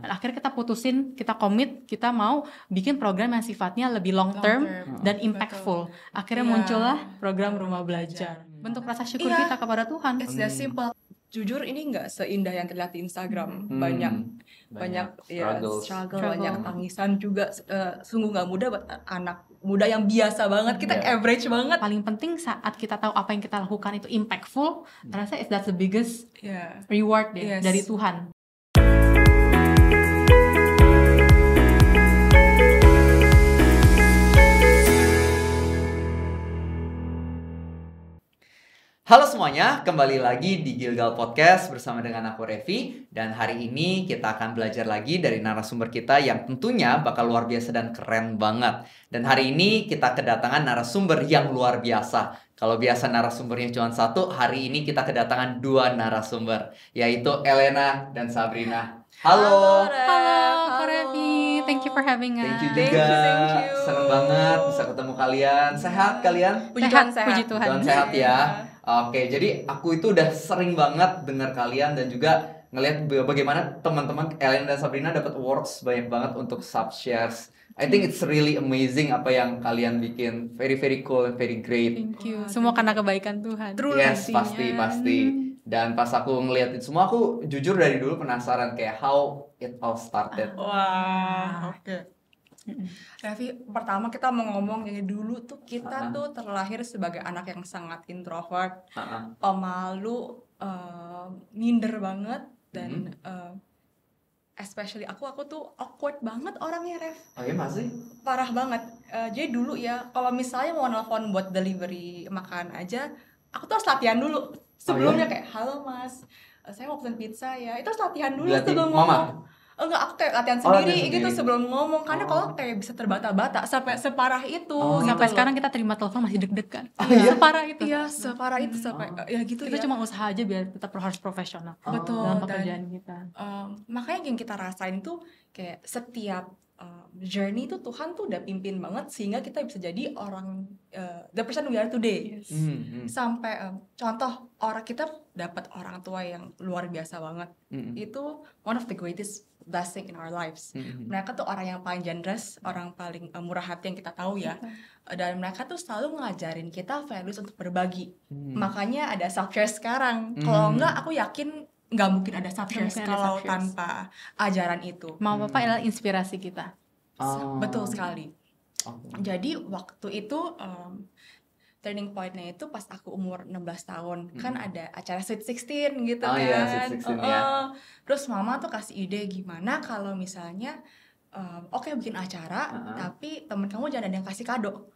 Dan akhirnya kita putusin, kita komit, kita mau bikin program yang sifatnya lebih long term dan impactful. Akhirnya muncullah program Rumah Belajar. Bentuk rasa syukur kita kepada Tuhan. It's that simple. Jujur ini nggak seindah yang terlihat di Instagram. Banyak struggle, banyak tangisan juga. Sungguh nggak mudah buat anak muda yang biasa banget. Kita average banget. Paling penting saat kita tahu apa yang kita lakukan itu impactful, terasa that's the biggest reward dari Tuhan. Halo semuanya, kembali lagi di Gilgal Podcast bersama dengan aku Revi. Dan hari ini kita akan belajar lagi dari narasumber kita yang tentunya bakal luar biasa dan keren banget. Dan hari ini kita kedatangan narasumber yang luar biasa. Kalau biasa narasumbernya cuma satu, hari ini kita kedatangan dua narasumber, yaitu Elena dan Sabrina. Halo Revi, thank you for having us. Thank you juga, Thank you. seneng banget bisa ketemu kalian. Sehat kalian? Puji Tuhan, Puji Tuhan. Tuhan sehat ya. Oke, jadi aku itu udah sering banget dengar kalian dan juga ngelihat bagaimana teman-teman Elena dan Sabrina dapat awards banyak banget untuk Subshares. I think it's really amazing apa yang kalian bikin. Very very cool and very great. Thank you. Semua karena kebaikan Tuhan. Yes, pasti. Dan pas aku ngeliat itu semua, aku jujur dari dulu penasaran kayak how it all started. Wah, oke. Revi, pertama kita mau ngomong dari dulu tuh kita tuh terlahir sebagai anak yang sangat introvert, pemalu, minder banget dan especially aku tuh awkward banget orangnya, Rev. Oh iya masih? Parah banget. Jadi dulu ya, kalau misalnya mau nelfon buat delivery makan aja, aku tuh harus latihan dulu. Sebelumnya kayak, halo mas, saya mau pesen pizza ya. Itu harus latihan dulu sebelum ngomong. Enggak, aku kayak latihan sendiri gitu sebelum ngomong. Karena kalau kayak bisa terbata-bata sampai separah itu. Sampai sekarang kita terima telepon masih deg-degan. Separah itu ya, separah itu sampai ya gitu itu ya. cuma usaha aja biar tetap harus profesional Betul. dalam pekerjaan kita. Makanya yang kita rasain tuh kayak setiap journey tuh Tuhan tuh udah pimpin banget sehingga kita bisa jadi orang the person we are today. Sampai contoh kita dapat orang tua yang luar biasa banget. Itu one of the greatest blessing in our lives. Mereka tuh orang yang paling generous, orang paling murah hati yang kita tahu ya. Dan mereka tuh selalu ngajarin kita values untuk berbagi. Makanya ada Subshares sekarang. Kalau enggak aku yakin nggak mungkin ada Subshares kalau tanpa ajaran itu. Mama Papa adalah inspirasi kita. Betul sekali. Jadi waktu itu turning point-nya itu pas aku umur 16 tahun. Kan ada acara Sweet 16 gitu kan. Iya, Sweet 16 ya. Terus mama tuh kasih ide gimana kalau misalnya oke, bikin acara tapi temen kamu jangan ada yang kasih kado.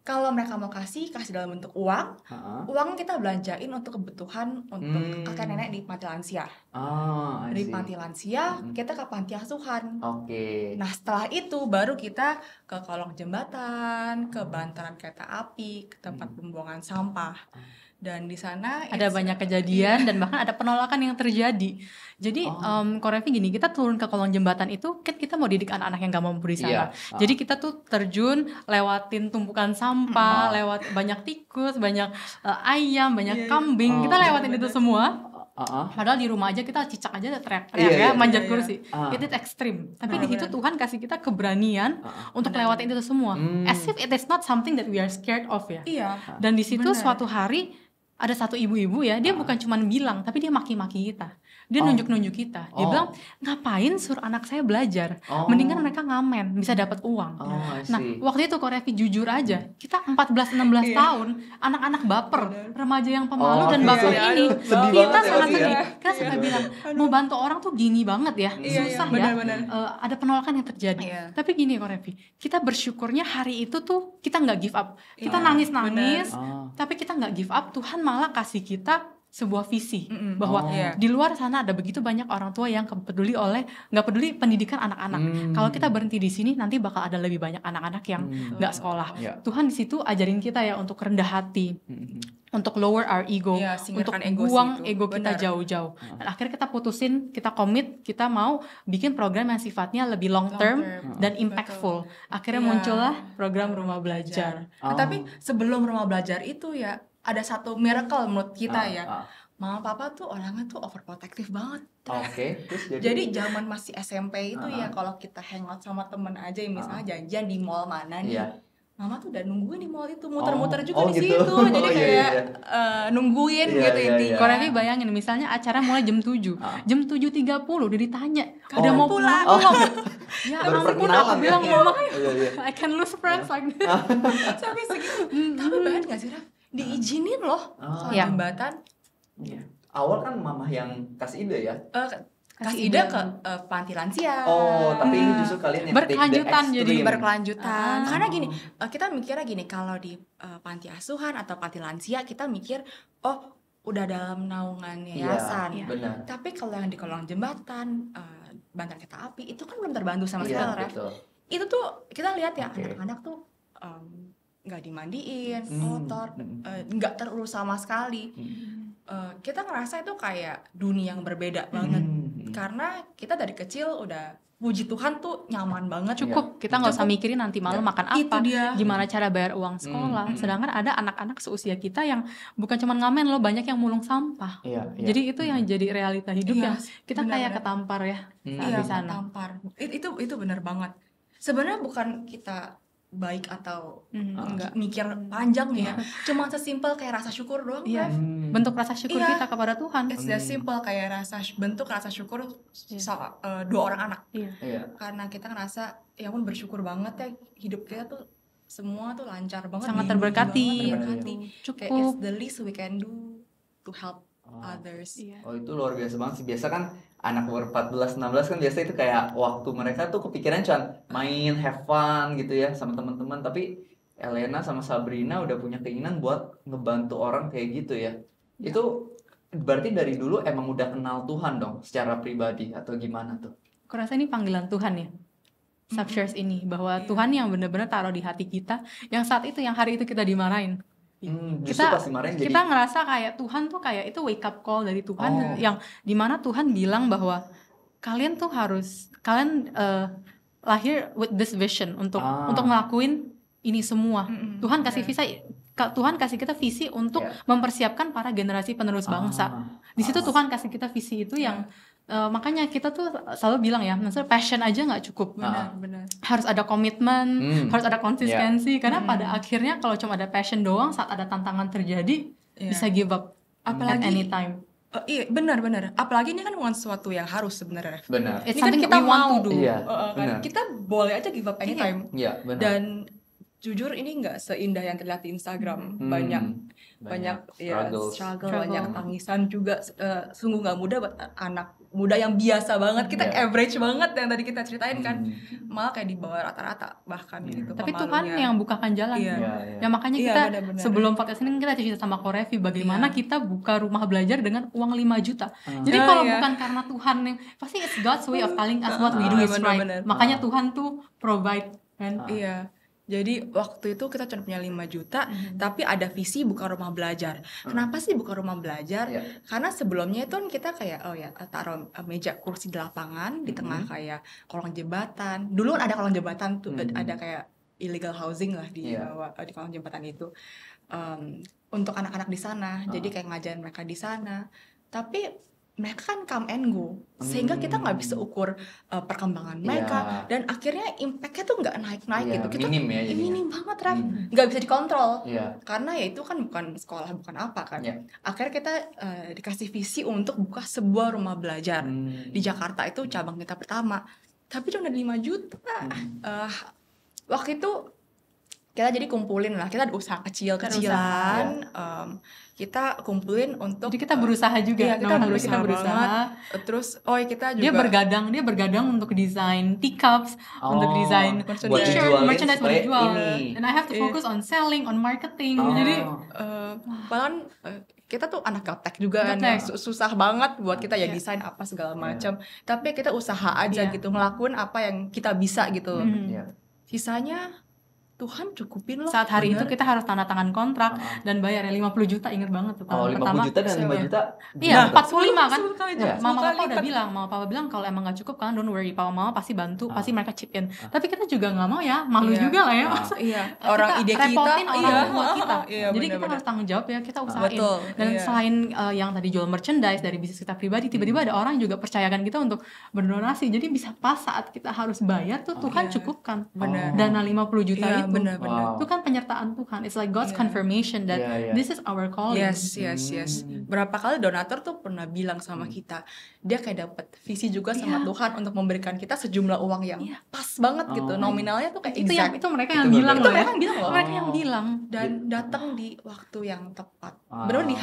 Kalau mereka mau kasih dalam bentuk uang. Uang kita belanjain untuk kebutuhan untuk kakek nenek di panti lansia. Dari panti lansia kita ke panti asuhan. Nah setelah itu baru kita ke kolong jembatan, ke bantaran kereta api, ke tempat pembuangan sampah. Dan di sana ada banyak kejadian dan bahkan ada penolakan yang terjadi. Jadi Korevi gini, kita turun ke kolong jembatan itu kan kita mau didik anak-anak yang gak mampu di sana. Jadi kita tuh terjun lewatin tumpukan sampah, lewat banyak tikus, banyak ayam, banyak kambing. Kita lewatin itu semua. Padahal di rumah aja kita cicak aja teriak-teriak manjat kursi. Itu ekstrim. Tapi di situ Tuhan kasih kita keberanian untuk lewatin itu semua. As if it is not something that we are scared of ya. Dan di situ suatu hari ada satu ibu-ibu ya, dia bukan cuma bilang, tapi dia maki-maki kita. Dia nunjuk-nunjuk kita. Dia bilang, ngapain suruh anak saya belajar? Mendingan mereka ngamen, bisa dapat uang. Nah, waktu itu Korevi jujur aja, kita 14-16 tahun, anak-anak baper, remaja yang pemalu dan baper ini, kita sangat sedih. Kita sampai bilang, mau bantu orang tuh gini banget ya, susah ya. Ada penolakan yang terjadi. Tapi gini Korevi, kita bersyukurnya hari itu tuh kita nggak give up. Kita nangis-nangis, tapi kita nggak give up. Tuhan malah kasih kita sebuah visi bahwa di luar sana ada begitu banyak orang tua yang nggak peduli pendidikan anak-anak. Kalau kita berhenti di sini nanti bakal ada lebih banyak anak-anak yang nggak sekolah. Tuhan di situ ajarin kita ya untuk rendah hati, untuk lower our ego, untuk buang ego kita jauh-jauh. Dan akhirnya kita putusin, kita komit, kita mau bikin program yang sifatnya lebih long term dan impactful. Akhirnya muncullah program Rumah Belajar. Tapi sebelum Rumah Belajar itu ya ada satu miracle menurut kita ya. mama papa tuh orangnya tuh overprotective banget. Oke, terus Jadi zaman masih SMP itu ya kalau kita hangout sama temen aja misalnya janjian di mall mana nih, mama tuh udah nungguin di mall itu, muter-muter juga di gitu. situ. Jadi kayak nungguin gitu intinya. Kok Revi bayangin misalnya acara mulai jam 7. Jam 7.30 udah ditanya, udah mau pulang. Ya ampun, aku bilang mama, I can lose friends like this. Sampai segitu. Tapi bayangin gak sih, Raf? Diizinin loh soal jembatan. Iya. Awal kan mama yang kasih ide ya? Kasih ide ke panti lansia. Tapi ini justru kalian yang berkelanjutan, jadi berkelanjutan. Karena gini, kita mikirnya gini, kalau di panti asuhan atau panti lansia kita mikir, udah dalam naungan yayasan. Benar. Tapi kalau yang di kolong jembatan, bantaran kereta api, itu kan belum terbantu sama sekali, Ref. Itu tuh kita lihat ya, anak-anak tuh nggak dimandiin, kotor, nggak terurus sama sekali. Kita ngerasa itu kayak dunia yang berbeda banget. Karena kita dari kecil udah puji Tuhan tuh nyaman banget. Cukup, kita nggak usah mikirin nanti malam makan apa, gimana cara bayar uang sekolah. Sedangkan ada anak-anak seusia kita yang bukan cuma ngamen loh, banyak yang mulung sampah. Jadi itu yang jadi realita hidup ya. Kita kayak ketampar ya di sana. Ketampar. Itu benar banget. Sebenarnya bukan kita baik atau enggak mikir panjang ya, cuma sesimpel kayak rasa syukur doang. Bentuk rasa syukur kita kepada Tuhan. It's that simple, kayak bentuk rasa syukur dua orang anak. Karena kita ngerasa ya pun bersyukur banget ya, hidup kita tuh semua tuh lancar banget, sangat terberkati. Cukup. Kayak it's the least we can do to help others. Itu luar biasa banget sih. Biasa kan anak umur 14-16 kan biasa itu kayak waktu mereka tuh kepikiran cuma main, have fun gitu ya sama teman-teman. Tapi Elena sama Sabrina udah punya keinginan buat ngebantu orang kayak gitu ya. Itu berarti dari dulu emang udah kenal Tuhan dong secara pribadi atau gimana tuh? Aku rasa ini panggilan Tuhan ya, Subshares ini, bahwa Tuhan yang benar-benar taruh di hati kita, yang saat itu, yang hari itu kita dimarahin. Kita ngerasa kayak Tuhan tuh kayak itu wake up call dari Tuhan, yang dimana Tuhan bilang bahwa kalian tuh kalian lahir with this vision untuk ngelakuin ini semua. Tuhan kasih kita visi untuk mempersiapkan para generasi penerus bangsa. Di situ Tuhan kasih kita visi itu yang makanya kita tuh selalu bilang ya, maksudnya passion aja nggak cukup. Benar. Harus ada komitmen, harus ada konsistensi. Karena pada akhirnya kalau cuma ada passion doang, saat ada tantangan terjadi bisa give up at any time. Iya, benar. Apalagi ini kan bukan sesuatu yang harus sebenarnya. Benar. It's ini kan kita mau do. Kan kita boleh aja give up anytime. Iya, benar. Dan jujur ini nggak seindah yang terlihat di Instagram. Banyak struggle, banyak tangisan juga. Sungguh nggak mudah buat anak muda yang biasa banget. Kita average banget yang tadi kita ceritain kan. Malah kayak di bawah rata-rata bahkan gitu. Tapi Tuhan yang bukakan jalan. Ya makanya kita sebelum podcast ini kita cerita sama Ko Revi bagaimana kita buka rumah belajar dengan uang 5 juta. Jadi kalau bukan karena Tuhan yang pasti it's God's way of telling us what we do is right. Makanya Tuhan tuh provide kan. Jadi waktu itu kita cuma punya 5 juta, tapi ada visi buka rumah belajar. Kenapa sih buka rumah belajar? Karena sebelumnya itu kan kita kayak taruh meja kursi di lapangan di tengah kayak kolong jembatan. Dulu ada kolong jembatan tuh, ada kayak illegal housing lah di bawah di kolong jembatan itu. Untuk anak-anak di sana, jadi kayak ngajarin mereka di sana. Tapi mereka kan come and go, sehingga kita nggak bisa ukur perkembangan mereka, dan akhirnya impactnya tuh nggak naik-naik gitu. Kita minim banget, Raf, nggak bisa dikontrol, karena ya itu kan bukan sekolah, bukan apa kan. Akhirnya kita dikasih visi untuk buka sebuah rumah belajar di Jakarta, itu cabang kita pertama, tapi cuma ada 5 juta. Waktu itu kita jadi kumpulin lah, kita ada usaha kecil-kecilan, kita kumpulin untuk, jadi kita berusaha juga, kita berusaha. Terus kita juga dia bergadang untuk desain teacups, untuk desain t-shirt, merchandise buat dijual, and I have to focus on selling, on marketing. Jadi bahkan kita tuh anak gaptek juga kan, susah banget buat kita ya desain apa segala macam, tapi kita usaha aja gitu, ngelakuin apa yang kita bisa gitu. Sisanya Tuhan cukupin loh. Saat hari itu bener. kita harus tanda tangan kontrak dan bayar 50 juta, inget banget tuh tahun 50 pertama. juta dan 5 juta. Iya, gimana tuh? 45 kan. 10 kali Iya. Mama kali papa udah lipat. bilang, mama papa bilang kalau emang nggak cukup kan don't worry, papa mama pasti bantu, pasti mereka chip in. Tapi kita juga nggak mau ya, malu Iya. juga lah ya. Ah. Masa Iya, kita orang ide kita, repotin orang iya. tua kita. Iya, Jadi kita benar-benar. harus tanggung jawab ya, kita usahain. Betul, Dan iya. selain yang tadi jual merchandise dari bisnis kita pribadi, tiba-tiba ada orang juga percayakan kita untuk berdonasi. Jadi bisa pas saat kita harus bayar tuh Tuhan Iya. cukupkan Benar. dana 50 juta Iya, itu. benar-benar. Itu kan penyertaan Tuhan. It's like God's Iya. confirmation that Iya, iya. this is our calling. Yes. Berapa kali donatur tuh pernah bilang sama kita, dia kayak dapat visi juga sama Iya. Tuhan untuk memberikan kita sejumlah uang yang pas banget gitu. Oh. Nominalnya tuh kayak Itu yang exact. itu mereka Itu yang bilang berbeda. loh Itu ya. mereka yang bilang loh. Mereka yang bilang. Dan datang di waktu yang tepat. Ah. Benar di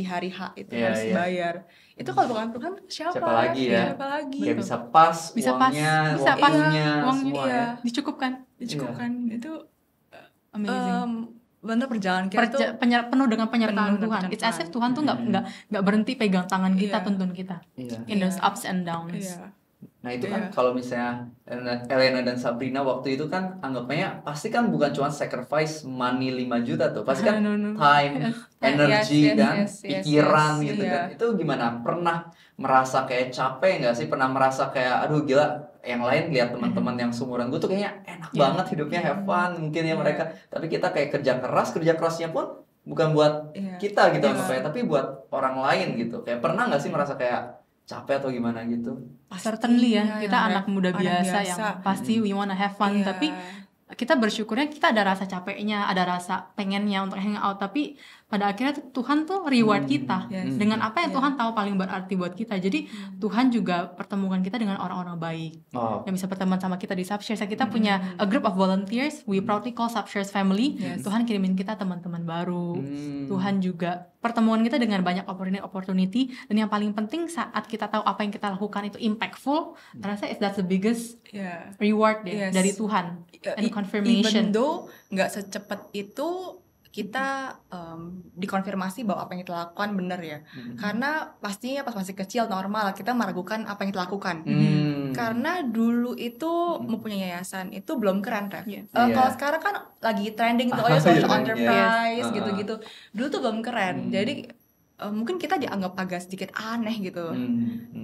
hari H itu Iya, harus iya. bayar. Itu kalau bukan Tuhan siapa? Siapa lagi ya? Siapa lagi? Kayak bisa pas Bisa pas, uangnya, bisa pas. waktunya, Uangnya, semua iya. ya. Dicukupkan. Dicukupkan. Itu Amazing. bener perjalanan kita tuh Penuh dengan penyertaan penuh dengan Tuhan. It's as if penyertaan. Tuhan tuh nggak berhenti pegang tangan kita, Iya. tuntun kita Iya. in those Iya. ups and downs. Iya. Nah itu kan Iya. kalau misalnya Elena dan Sabrina waktu itu kan anggapnya pasti kan bukan cuma sacrifice money 5 juta tuh, pasti kan No, no. time, energy Yes, kan, yes, pikiran yes, gitu iya. kan. Itu gimana? Pernah merasa kayak capek nggak sih? Pernah merasa kayak aduh gila, yang lain lihat teman-teman yang seumuran gue tuh kayaknya enak Iya. banget hidupnya, have fun mungkin ya Iya. mereka. Tapi kita kayak kerja kerasnya pun bukan buat Iya. kita gitu Iya. anggapnya, tapi buat orang lain gitu. Kayak pernah nggak sih merasa kayak capek atau gimana gitu? Certainly ya, Pastinya kita yang anak muda anak biasa yang pasti we wanna have fun, Iya. tapi kita bersyukurnya kita ada rasa capeknya, ada rasa pengennya untuk hang out, tapi pada akhirnya Tuhan tuh reward kita Yes. dengan apa yang Iya. Tuhan tahu paling berarti buat kita. Jadi Tuhan juga pertemukan kita dengan orang-orang baik Oh, yang bisa berteman sama kita di Subshares. Kita punya a group of volunteers, we proudly call Subshares family. Yes. Tuhan kirimin kita teman-teman baru. Hmm. Tuhan juga pertemuan kita dengan banyak opportunity, dan yang paling penting saat kita tahu apa yang kita lakukan itu impactful, rasa that's the biggest Iya. reward deh Yes. dari Tuhan and Even confirmation. though nggak secepat itu kita dikonfirmasi bahwa apa yang kita lakukan benar ya. Karena pastinya pas masih kecil normal kita meragukan apa yang kita lakukan. Hmm. Karena dulu itu mempunyai yayasan itu belum keren, Rev. Iya. Iya. Kalau sekarang kan lagi trending tuh, Iya, social trending, enterprise yes. gitu-gitu. Dulu tuh belum keren. Jadi mungkin kita dianggap agak sedikit aneh gitu.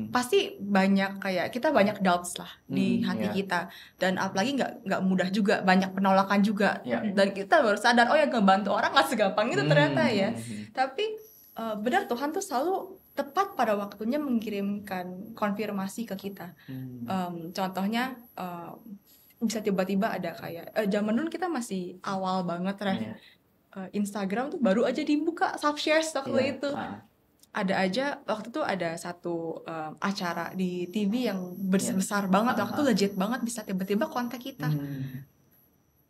Pasti banyak kayak kita banyak doubts lah di hati iya. kita, dan apalagi nggak mudah juga, banyak penolakan juga. Iya. Dan kita baru sadar oh ya ngebantu orang nggak segampang itu ternyata ya. Tapi benar Tuhan tuh selalu tepat pada waktunya mengirimkan konfirmasi ke kita. Contohnya bisa tiba-tiba ada kayak zaman dulu kita masih awal banget, Rev. Iya. Instagram tuh baru aja dibuka Subshares waktu Iya. itu. Ada aja waktu itu ada satu acara di TV yang besar banget, waktu itu legit banget, bisa tiba-tiba kontak kita.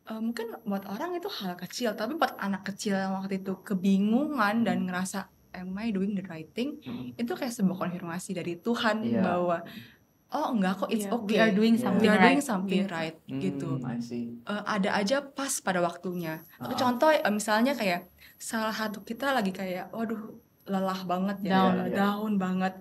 Mungkin buat orang itu hal kecil, tapi buat anak kecil yang waktu itu kebingungan dan ngerasa am I doing the right thing, itu kayak sebuah konfirmasi dari Tuhan Iya. bahwa oh enggak kok, it's Yeah, okay, we are doing Yeah. something we are doing right. something Gitu. right gitu. I see. Ada aja pas pada waktunya. Contoh misalnya kayak salah satu kita lagi kayak waduh lelah banget ya, Down. down banget.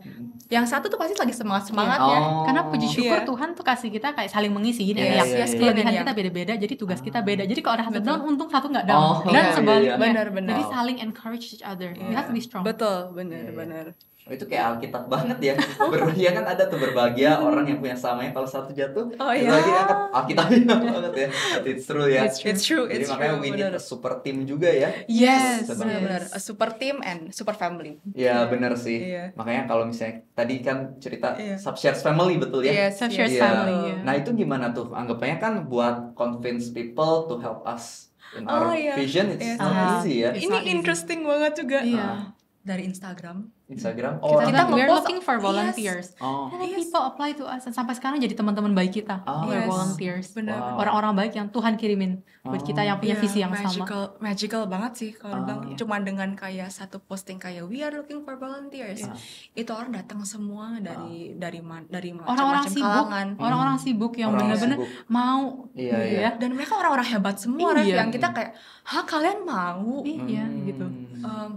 Yang satu tuh pasti lagi semangat-semangatnya. Oh. Karena puji syukur Iya. Tuhan tuh kasih kita kayak saling mengisi gini Yes, ya. yes, Kelebihan iya. kita beda-beda, jadi tugas kita beda. Jadi kalau ada satu Betul. down, untung satu nggak Oh, down. Dan iya, sebaliknya. iya. Benar-benar. Jadi saling encourage each other. We have to be strong. Betul, Iya, iya. benar-benar. Oh, itu kayak Alkitab banget ya. Berbahagia kan ada tuh berbahagia orang yang punya samanya, kalau satu jatuh Oh, iya. berbahagia angkat. Alkitabnya banget ya. But it's true ya. It's true, Jadi it's makanya true, we need benar. a super team juga ya. Yes, Yes. benar-benar. A super team and super family. Ya bener sih. Iya. Makanya kalau misalnya tadi kan cerita Iya. Subshares family betul ya. Yes, Subshares Iya. family, ya. Nah itu gimana tuh? Anggapannya kan buat convince people to help us in our iya. vision. It's Yes. not easy ya. It's Ini not easy. interesting banget juga. Iya. Dari Instagram. Instagram. Kita Kita we're ngepost- looking for volunteers. Oh. And then people apply to us, dan sampai sekarang jadi teman-teman baik kita. Oh, We're yes. volunteers. Benar. Wow. Orang-orang baik yang Tuhan kirimin buat kita yang punya Iya, visi yang sama. magical banget sih kalau bilang. iya. Cuman dengan kayak satu posting kayak we are looking for volunteers, Iya. itu orang datang semua dari Orang-orang macam-macam sibuk, kalangan. orang-orang sibuk yang Orang benar-benar sibuk. mau, Iya, gitu iya. ya. Dan mereka orang-orang hebat semua, Rev, Iya. yang kita kayak, hah kalian mau? Iya, gitu. Em,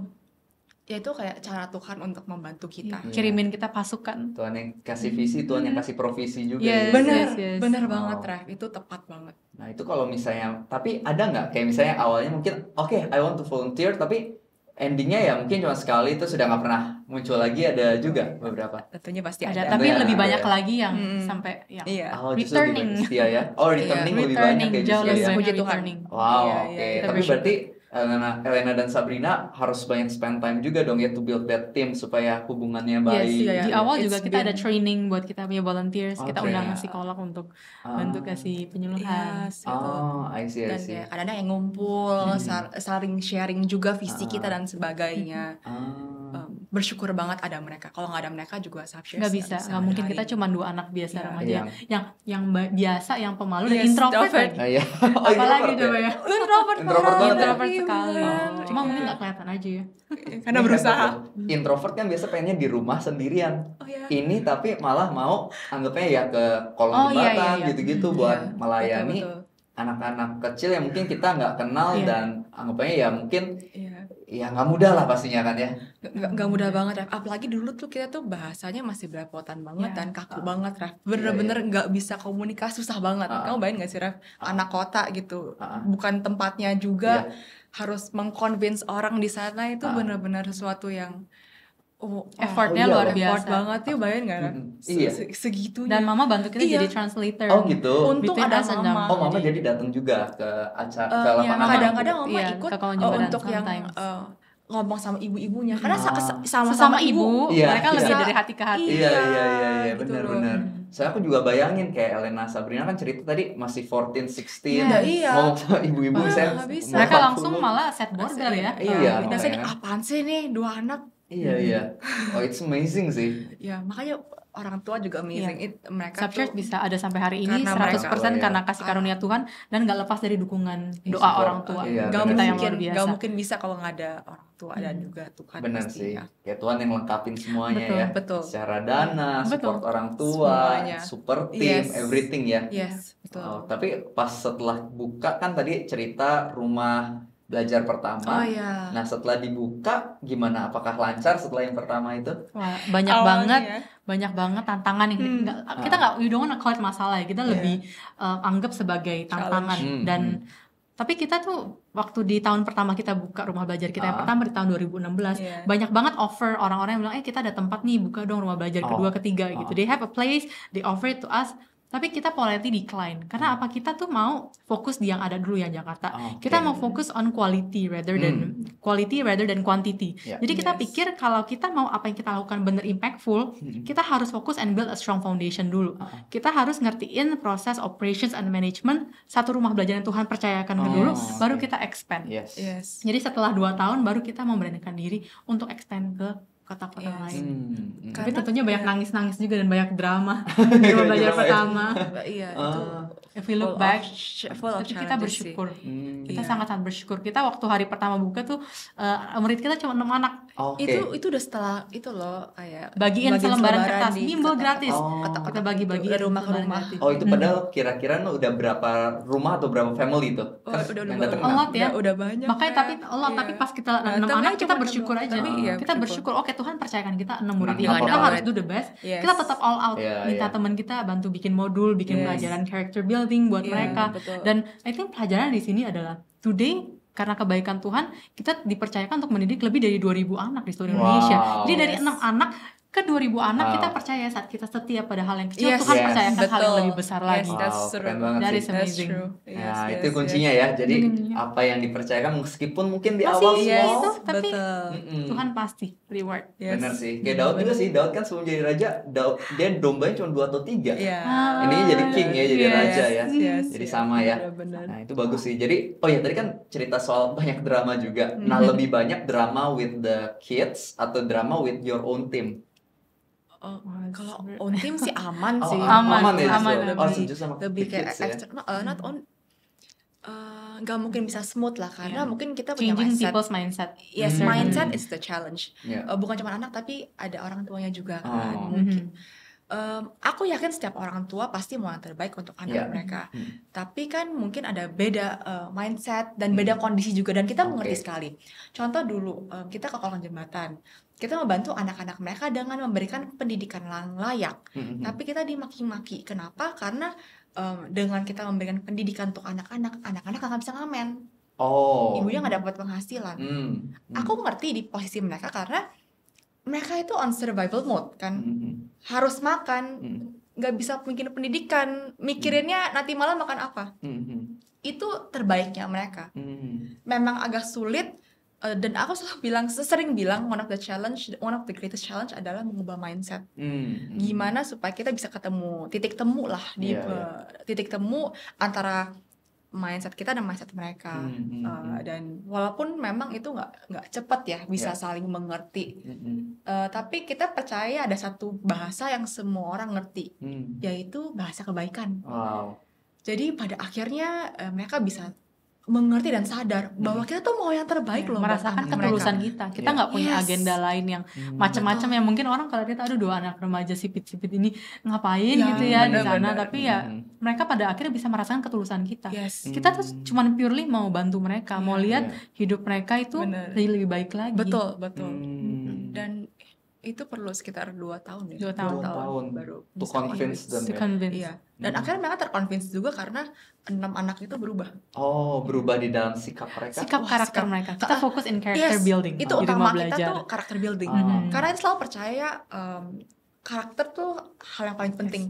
ya itu kayak cara Tuhan untuk membantu kita. Kirimin kita pasukan. Tuhan yang kasih visi, Tuhan yang kasih provisi juga. Yes, Bener, yes. bener banget Ref, itu tepat banget. Nah itu kalau misalnya, tapi ada nggak kayak misalnya awalnya mungkin oke, I want to volunteer, tapi endingnya ya mungkin cuma sekali itu sudah nggak pernah muncul lagi, ada juga beberapa. Tentunya pasti Ada, ada. tapi Ada, lebih ada banyak ya. lagi yang sampai yang Iya. Oh, justru lebih returning. banyak setia ya. Oh, returning lebih banyak Returning ya jauh justru lebih ya. banyak Puji Tuhan. returning. Wow, Iya, oke. iya, Tapi bersyukur. berarti Elena dan Sabrina harus banyak spend time juga dong ya to build that team supaya hubungannya baik. Yes, iya, di iya. awal juga It's kita ada been- training buat kita punya volunteers, kita Oke. undang psikolog untuk bantu kasih penyuluhan. Yes, gitu. Oh, I see, I Dan see. kayak kadang-kadang yang ngumpul, saling sharing juga visi kita dan sebagainya. Ah, Bersyukur banget ada mereka. Kalau nggak ada mereka juga Subshares Nggak bisa, nggak mungkin kita cuma 2 anak biasa Iya. remaja yang biasa, yang pemalu dan Yes, introvert introvert. lagi. ah, iya. Oh, Apalagi introvert coba ya? ya. Introvert Introvert banget ya? Introvert sekali. Oh. Cuma mungkin nggak kelihatan aja ya. Karena Ini berusaha. hebat loh. Introvert kan biasa pengennya di rumah sendirian. Oh ya. Ini tapi malah mau anggapnya ya ke kolong Oh, iya, jembatan iya. gitu-gitu buat Iya, melayani betul. anak-anak kecil yang mungkin kita nggak kenal Iya. dan anggapannya ya mungkin Iya. ya nggak mudah lah pastinya kan ya. Nggak mudah banget Ref. Apalagi dulu tuh kita tuh bahasanya masih belepotan banget Iya. dan kaku banget Ref. Bener-bener nggak bisa komunikasi, susah banget. Kamu bayangin gak sih Ref, anak kota gitu, bukan tempatnya juga, harus mengconvince orang di sana itu bener-bener sesuatu yang Effortnya iya luar loh. effort biasa. banget ya, bayangin gak Ref? Iya. Segitunya. Dan mama bantu kita Iya. jadi translator. Oh gitu. Untung Between ada us and mama. them. Oh mama jadi datang juga ke acara ke lapangan. Kadang-kadang mama Iya, ikut ke kolong jembatan untuk yang sometimes. ngomong sama ibu-ibunya karena Sesama sama ibu, Iya, mereka iya. lebih dari hati ke hati. Iya iya iya gitu benar-benar. Saya aku juga bayangin kayak Elena Sabrina kan cerita tadi masih 14, 16 Iya, iya. ngomong sama ibu-ibu saya. nggak bisa. Mereka 40. langsung malah set border ya. Iya, Kita sih makanya. apaan sih nih 2 anak. Iya iya. Oh it's amazing sih. Ya makanya orang tua juga amazing. Mereka Subchurch tuh bisa ada sampai hari ini Karena 100% mereka- karena kasih karunia Tuhan dan nggak lepas dari dukungan doa Support. orang tua. Iya, gak benar kita yang sih. luar biasa. gak mungkin bisa kalau nggak ada orang tua dan juga Tuhan Benar sih. pastinya. Kayak Tuhan yang lengkapin semuanya Betul, ya. betul. Secara dana, support Betul. orang tua, Semuanya. super team, Yes. everything ya. Yes, betul. Oh, tapi pas setelah buka kan tadi cerita rumah belajar pertama. Oh ya. Nah, setelah dibuka gimana? Apakah lancar setelah yang pertama itu? Wah, banyak banget tantangan yang kita nggak we don't wanna call it masalah ya, kita lebih anggap sebagai tantangan dan tapi kita tuh waktu di tahun pertama kita buka rumah belajar kita yang pertama di tahun 2016 banyak banget offer orang-orang yang bilang kita ada tempat nih, buka dong rumah belajar kedua ketiga gitu, they have a place, they offer it to us. Tapi kita politely decline karena apa, kita tuh mau fokus di yang ada dulu ya Jakarta. Kita mau fokus on quality rather than quantity. Jadi kita pikir kalau kita mau apa yang kita lakukan bener impactful, kita harus fokus and build a strong foundation dulu. Kita harus ngertiin proses operations and management satu rumah belajar yang Tuhan percayakan ke dulu, baru kita expand. Yes. Jadi setelah 2 tahun baru kita memberanikan diri untuk expand ke kota-kota lain. Tapi tentunya banyak nangis-nangis juga dan banyak drama di rumah belajar pertama. Iya, itu If we look back, full of tapi kita challenges bersyukur. Kita Iya. sangat-sangat bersyukur. Kita waktu hari pertama buka tuh murid kita cuma 6 anak. Itu udah setelah itu loh kayak Bagiin selembaran kertas, di bimbel gratis. kota-kota Kita bagi-bagi dari rumah ke rumah. Oh, itu padahal kira-kira udah berapa rumah atau berapa family itu? Oh, udah yang datang a lot ya. Udah banyak. Makanya tapi Allah, tapi pas kita 6 Datang anak aja kita cuma bersyukur enam. aja. Tapi iya, Kita bersyukur. Oke, Tuhan percayakan kita 6 murid ini. Nggak Kita apa-apa. harus do the best. Yes. Kita tetap all out. Iya, Minta iya. teman kita bantu bikin modul, bikin pelajaran character building buat Iya, mereka. betul. Dan I think pelajaran di sini adalah today karena kebaikan Tuhan kita dipercayakan untuk mendidik lebih dari 2.000 anak di seluruh Indonesia. Jadi dari 6 anak ke 2.000 anak kita percaya saat kita setia pada hal yang kecil, Yes, Tuhan yes, percayakan hal yang betul. lebih besar Yes, lagi. that's Wow, true. keren banget That sih. is amazing. Nah, itu kuncinya ya. Jadi apa yang dipercayakan meskipun mungkin di awal Masih small, itu, tapi betul. Tuhan pasti reward. Yes. bener sih. Kayak Daud juga sih. Daud kan sebelum jadi raja, dia dombanya cuma 2 atau 3. Iya. Ini jadi king ya, jadi Yes, raja ya. yes, Jadi yes. sama ya. Benar-benar. Nah, itu bagus sih. Jadi, oh ya tadi kan cerita soal banyak drama juga. Nah, lebih banyak drama with the kids atau drama with your own team? Oh, kalau on team sih aman Oh, sih. aman ya aman. justru. Oh, justru sama lebih kayak kids ya. extra, not on nggak mungkin bisa smooth lah karena mungkin kita punya Changing mindset. people's mindset. Yes, mindset is the challenge. Yeah. Bukan cuma anak tapi ada orang tuanya juga kan. Oh. Mungkin Aku yakin setiap orang tua pasti mau yang terbaik untuk anak mereka. Tapi kan mungkin ada beda mindset dan beda kondisi juga, dan kita mengerti sekali. Contoh dulu, kita ke kolong jembatan, kita membantu anak-anak mereka dengan memberikan pendidikan yang layak. Tapi kita dimaki-maki. Kenapa? Karena dengan kita memberikan pendidikan untuk anak-anak nggak bisa ngamen. Ibunya nggak dapat penghasilan. Aku ngerti di posisi mereka karena mereka itu on survival mode kan, harus makan, nggak bisa mikirin pendidikan, mikirinnya nanti malam makan apa. Itu terbaiknya mereka. Memang agak sulit, dan aku sering bilang one of the greatest challenge adalah mengubah mindset. Gimana supaya kita bisa ketemu titik temu lah di titik temu antara mindset kita dan mindset mereka. Dan walaupun memang itu nggak cepat ya bisa saling mengerti, tapi kita percaya ada satu bahasa yang semua orang ngerti, yaitu bahasa kebaikan. Jadi pada akhirnya mereka bisa mengerti dan sadar bahwa kita tuh mau yang terbaik loh, merasakan ketulusan kita nggak punya agenda lain yang macam-macam yang mungkin orang kalau lihat aduh 2 anak remaja sipit-sipit ini ngapain gitu ya di sana, tapi ya mereka pada akhirnya bisa merasakan ketulusan kita. Kita tuh cuman purely mau bantu mereka, mau lihat hidup mereka itu jadi lebih baik lagi. Betul. Dan itu perlu sekitar 2 tahun ya. 2 tahun baru to convince them. Iya. Dan akhirnya mereka terconvince juga karena 6 anak itu berubah. Berubah di dalam sikap mereka. Sikap karakter mereka. Kita fokus in character building. Itu utama kita tuh karakter building. Karena kita selalu percaya karakter tuh hal yang paling penting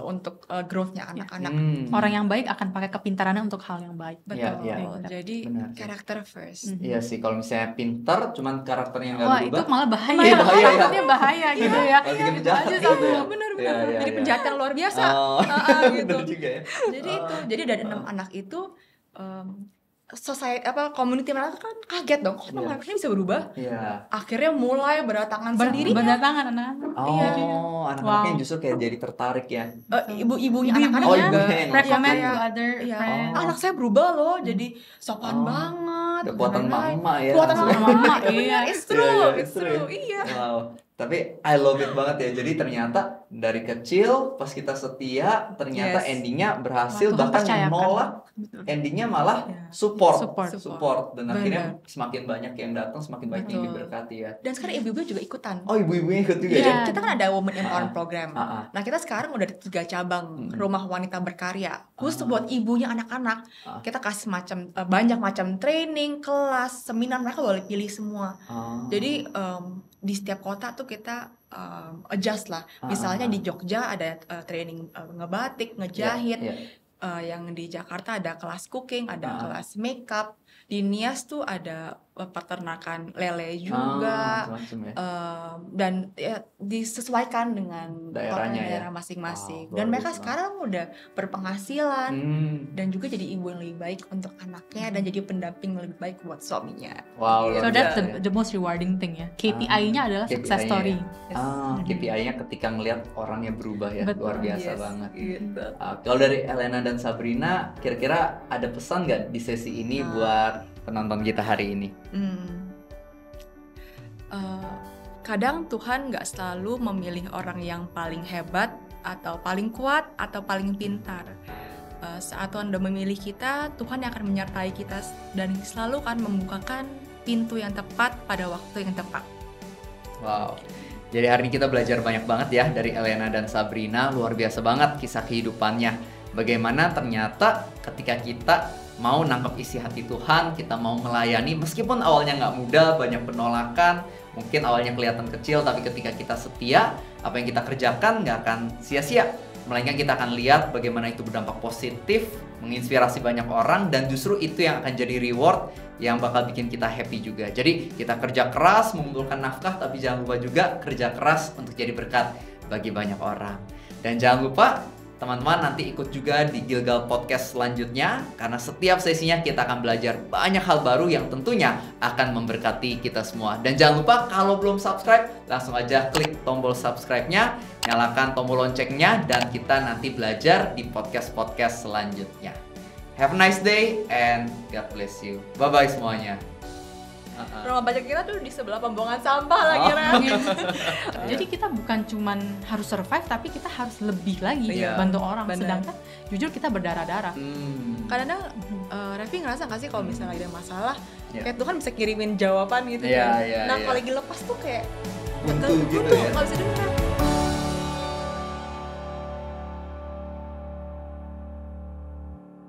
untuk growth-nya anak-anak. Orang yang baik akan pakai kepintarannya untuk hal yang baik. Betul. Jadi karakter first. Iya sih, kalau misalnya pintar cuman karakternya nggak berubah. Itu malah bahaya. Karakternya bahaya gitu ya. Benar. Jadi penjahat yang luar biasa. Gitu. Juga ya. Jadi dari 6 anak itu community mereka kan kaget dong, kok anaknya bisa berubah? Akhirnya mulai berdatangan sendiri. Berdatangan anak-anak. Anak-anaknya justru kayak jadi tertarik ya. Ibunya anak-anak recommend to other friends. Anak saya berubah loh, jadi sopan banget. Kekuatan mama ya. Kekuatan mama, iya. It's true. Iya. Wow. Tapi I love it banget ya. Jadi ternyata dari kecil pas kita setia, ternyata endingnya berhasil, bahkan yang nolak endingnya malah support. Dan akhirnya semakin banyak yang datang, semakin banyak yang diberkati ya. Dan sekarang ibu-ibu juga ikutan. Ibu-ibunya ikut juga ya? Kita kan ada Women Empowerment Program. Nah kita sekarang udah di 3 cabang rumah wanita berkarya khusus buat ibunya anak-anak. Kita kasih banyak macam training, kelas, seminar, mereka boleh pilih semua. Jadi di setiap kota tuh kita adjust lah. Misalnya di Jogja ada training ngebatik, ngejahit. Yang di Jakarta ada kelas cooking, ada kelas makeup. Di Nias tuh ada peternakan lele juga. Dan ya, disesuaikan dengan daerah masing-masing. Dan mereka sekarang udah berpenghasilan dan juga jadi ibu yang lebih baik untuk anaknya dan jadi pendamping yang lebih baik buat suaminya. So that's the most rewarding thing ya. KPI-nya adalah success story. KPI-nya ketika ngelihat orangnya berubah ya. Luar biasa banget. Kalau dari Elena dan Sabrina, kira-kira ada pesan nggak di sesi ini buat penonton kita hari ini? Kadang Tuhan gak selalu memilih orang yang paling hebat atau paling kuat atau paling pintar. Saat Tuhan udah memilih kita, Tuhan yang akan menyertai kita dan selalu akan membukakan pintu yang tepat pada waktu yang tepat. Wow. Jadi hari ini kita belajar banyak banget ya dari Elena dan Sabrina. Luar biasa banget kisah kehidupannya. Bagaimana ternyata ketika kita mau nangkep isi hati Tuhan, kita mau melayani, meskipun awalnya nggak mudah, banyak penolakan, mungkin awalnya kelihatan kecil, tapi ketika kita setia, apa yang kita kerjakan nggak akan sia-sia. Melainkan kita akan lihat bagaimana itu berdampak positif, menginspirasi banyak orang, dan justru itu yang akan jadi reward yang bakal bikin kita happy juga. Jadi kita kerja keras, mengumpulkan nafkah, tapi jangan lupa juga kerja keras untuk jadi berkat bagi banyak orang. Dan jangan lupa teman-teman nanti ikut juga di Gilgal Podcast selanjutnya, karena setiap sesinya kita akan belajar banyak hal baru yang tentunya akan memberkati kita semua. Dan jangan lupa kalau belum subscribe, langsung aja klik tombol subscribe-nya, nyalakan tombol loncengnya, dan kita nanti belajar di podcast-podcast selanjutnya. Have a nice day and God bless you. Bye-bye semuanya. Rumah baca kita tuh di sebelah pembuangan sampah lagi Ren. Jadi kita bukan cuman harus survive, tapi kita harus lebih lagi bantu orang. Sedangkan jujur kita berdarah-darah. Kadang-kadang Revi ngerasa gak sih kalau misalnya ada masalah, kayak Tuhan bisa kirimin jawaban gitu kan. Nah kalau lagi lepas tuh kayak buntu gitu ya. Gak bisa dengar.